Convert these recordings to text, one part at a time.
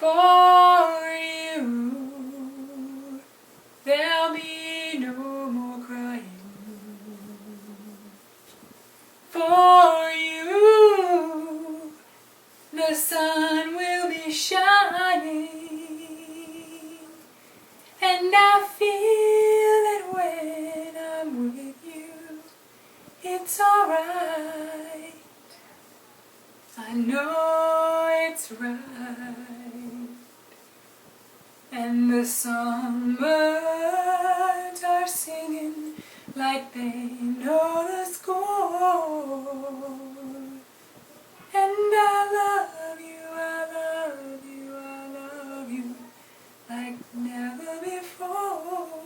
For you, there'll be no more crying. For you, the sun will be shining. And I feel it when I'm with you. It's alright. I know it's right. And the songbirds are singing like they know the score. And I love you, I love you, I love you like never before.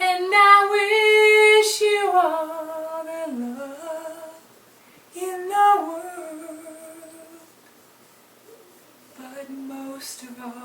And I wish you all the love in the world. But most of all,